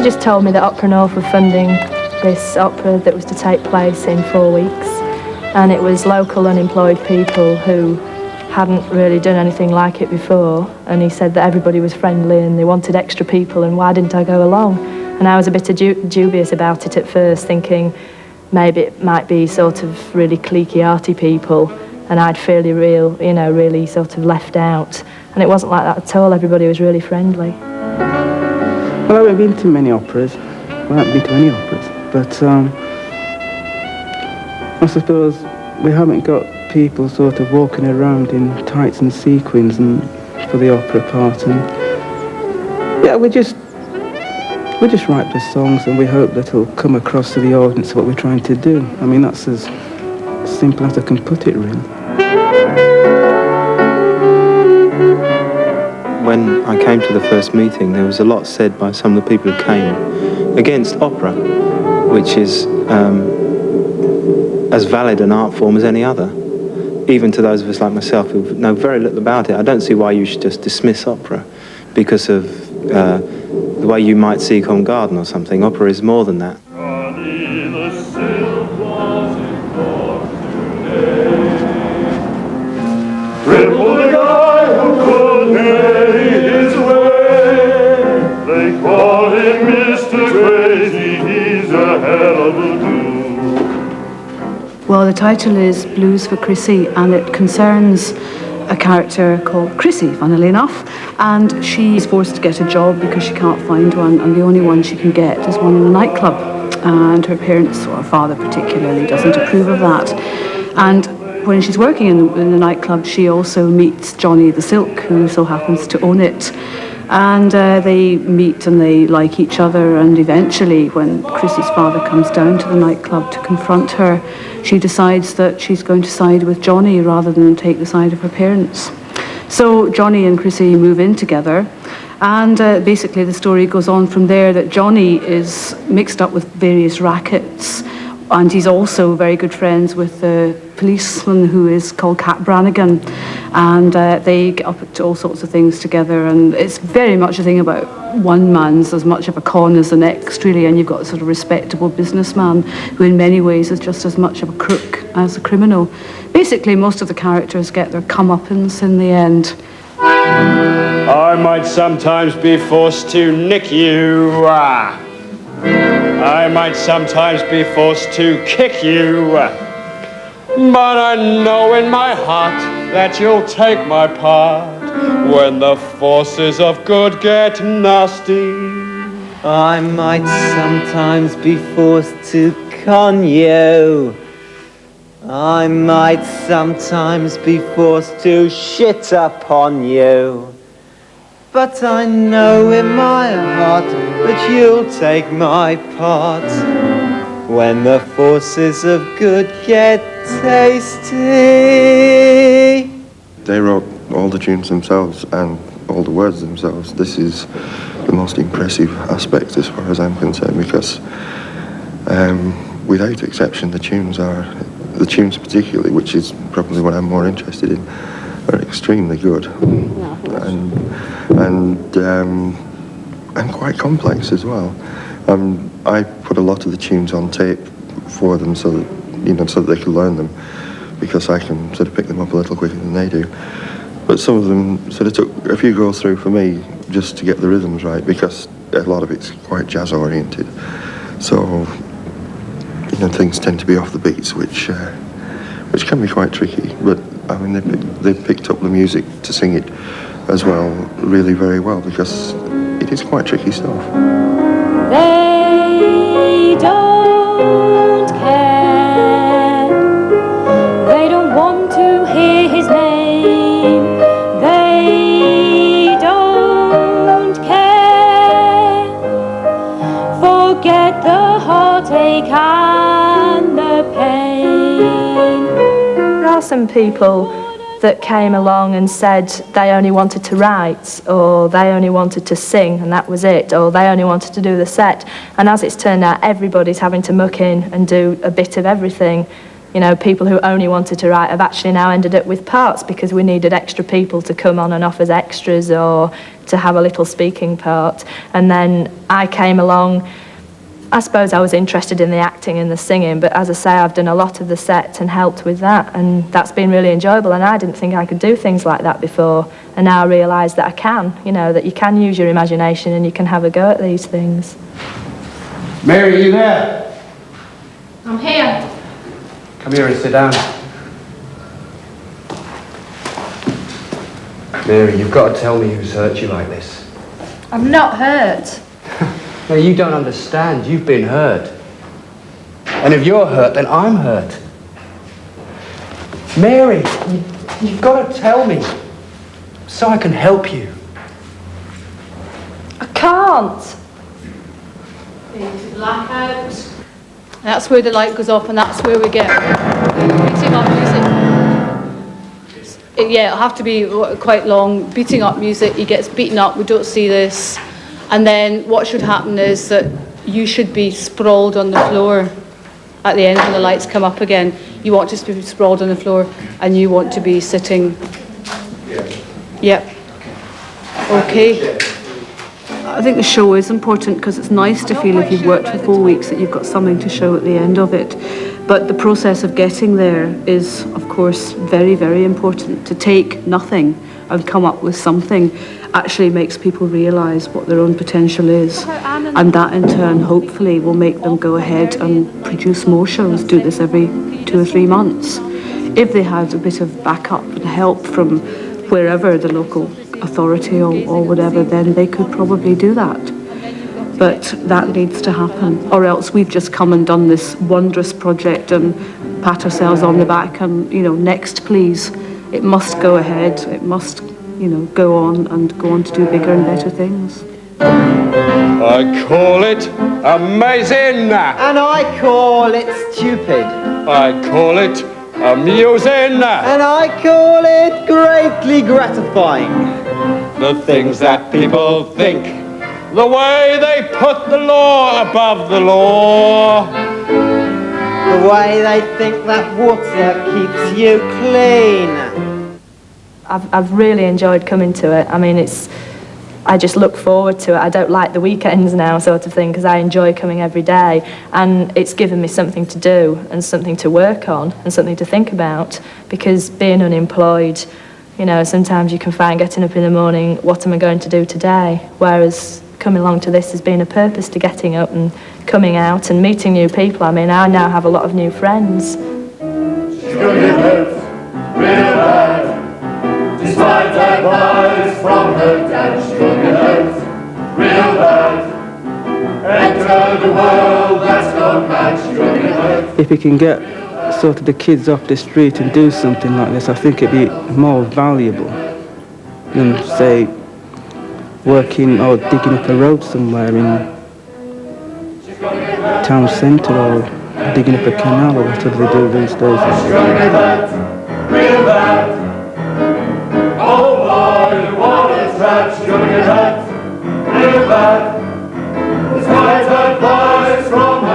just told me that Opera North were funding this opera that was to take place in 4 weeks, and it was local unemployed people who hadn't really done anything like it before, and he said that everybody was friendly and they wanted extra people, and why didn't I go along? And I was a bit dubious about it at first, thinking maybe it might be sort of really cliquey, arty people, and I'd feel really sort of left out. And it wasn't like that at all. Everybody was really friendly. Well, I haven't been to many operas. Well, I haven't been to any operas. But I suppose we haven't got people sort of walking around in tights and sequins and for the opera part. And yeah, we just write the songs and we hope that it'll come across to the audience what we're trying to do. I mean, that's as simple as I can put it, really. When I came to the first meeting, there was a lot said by some of the people who came against opera, which is as valid an art form as any other. Even to those of us like myself who know very little about it, I don't see why you should just dismiss opera because of the way you might see Covent Garden or something. Opera is more than that. Cripple the guy who couldn't pay his way. They call him Mr. Crazy, he's a hell of a dude. Well, the title is Blues for Chrissie, and it concerns a character called Chrissie, funnily enough, and she's forced to get a job because she can't find one, and the only one she can get is one in a nightclub, and her parents, or her father particularly, doesn't approve of that. And when she's working in the nightclub, she also meets Johnny the Silk, who so happens to own it. And they meet and they like each other, and eventually when Chrissie's father comes down to the nightclub to confront her, she decides that she's going to side with Johnny rather than take the side of her parents. So Johnny and Chrissie move in together, and basically the story goes on from there that Johnny is mixed up with various rackets, and he's also very good friends with the policeman who is called Cat Brannigan, and they get up to all sorts of things together, and it's very much a thing about one man's as much of a con as the next, really, and you've got a sort of respectable businessman who in many ways is just as much of a crook as a criminal. Basically, most of the characters get their comeuppance in the end. I might sometimes be forced to nick you. I might sometimes be forced to kick you, but I know in my heart that you'll take my part when the forces of good get nasty. I might sometimes be forced to con you. I might sometimes be forced to shit upon you. But I know in my heart that you'll take my part when the forces of good get tasty. They wrote all the tunes themselves and all the words themselves. This is the most impressive aspect as far as I'm concerned, because without exception the tunes particularly, which is probably what I'm more interested in, are extremely good. And quite complex as well. I put a lot of the tunes on tape for them so that they can learn them, because I can sort of pick them up a little quicker than they do. But some of them sort of took a few goes through for me just to get the rhythms right, because a lot of it's quite jazz oriented. So things tend to be off the beats, which can be quite tricky. But I mean, they picked up the music to sing it as well really very well, because it is quite tricky stuff. They don't care. They don't want to hear his name. They don't care. Forget the heartache and the pain. There are some people that came along and said they only wanted to write, or they only wanted to sing and that was it, or they only wanted to do the set. And as it's turned out, everybody's having to muck in and do a bit of everything. You know, people who only wanted to write have actually now ended up with parts because we needed extra people to come on and off as extras or to have a little speaking part. And then I came along. I suppose I was interested in the acting and the singing, but as I say, I've done a lot of the set and helped with that, and that's been really enjoyable, and I didn't think I could do things like that before, and now I realise that I can, you know, that you can use your imagination and you can have a go at these things. Mary, are you there? I'm here. Come here and sit down. Mary, you've got to tell me who's hurt you like this. I'm not hurt. No, you don't understand. You've been hurt. And if you're hurt, then I'm hurt. Mary, you've got to tell me so I can help you. I can't. Blackout. That's where the light goes off, and that's where we get beating up music. It'll have to be quite long. Beating up music, he gets beaten up. We don't see this. And then what should happen is that you should be sprawled on the floor at the end when the lights come up again. You want to be sprawled on the floor and you want to be sitting. Yep. Okay. I think the show is important because it's nice to feel if you've worked for 4 weeks that you've got something to show at the end of it. But the process of getting there is, of course, very, very important. To take nothing and come up with something actually makes people realise what their own potential is, and that in turn hopefully will make them go ahead and produce more shows, do this every 2 or 3 months. If they had a bit of backup and help from wherever, the local authority or whatever, then they could probably do that. But that needs to happen, or else we've just come and done this wondrous project and pat ourselves on the back and, you know, next please. It must go ahead, it must, you know, go on to do bigger and better things. I call it amazing. And I call it stupid. I call it amusing. And I call it greatly gratifying. The things that people think, the way they put the law above the law. The way they think that water keeps you clean. I've really enjoyed coming to it. I mean, I just look forward to it. I don't like the weekends now, sort of thing, because I enjoy coming every day, and it's given me something to do and something to work on and something to think about, because being unemployed, you know, sometimes you can find getting up in the morning, what am I going to do today? Whereas coming along to this has been a purpose to getting up and coming out and meeting new people. I mean, I now have a lot of new friends. Despite advice from her dad, she'll get hurt real bad. Enter the world that's gone mad, she'll get hurt. If we can get sort of the kids off the street and do something like this, I think it'd be more valuable than, say, working or digging up a road somewhere in town centre or digging up a canal or whatever they do these days. She'll get hurt real bad. Oh boy, what a trap, she'll get hurt.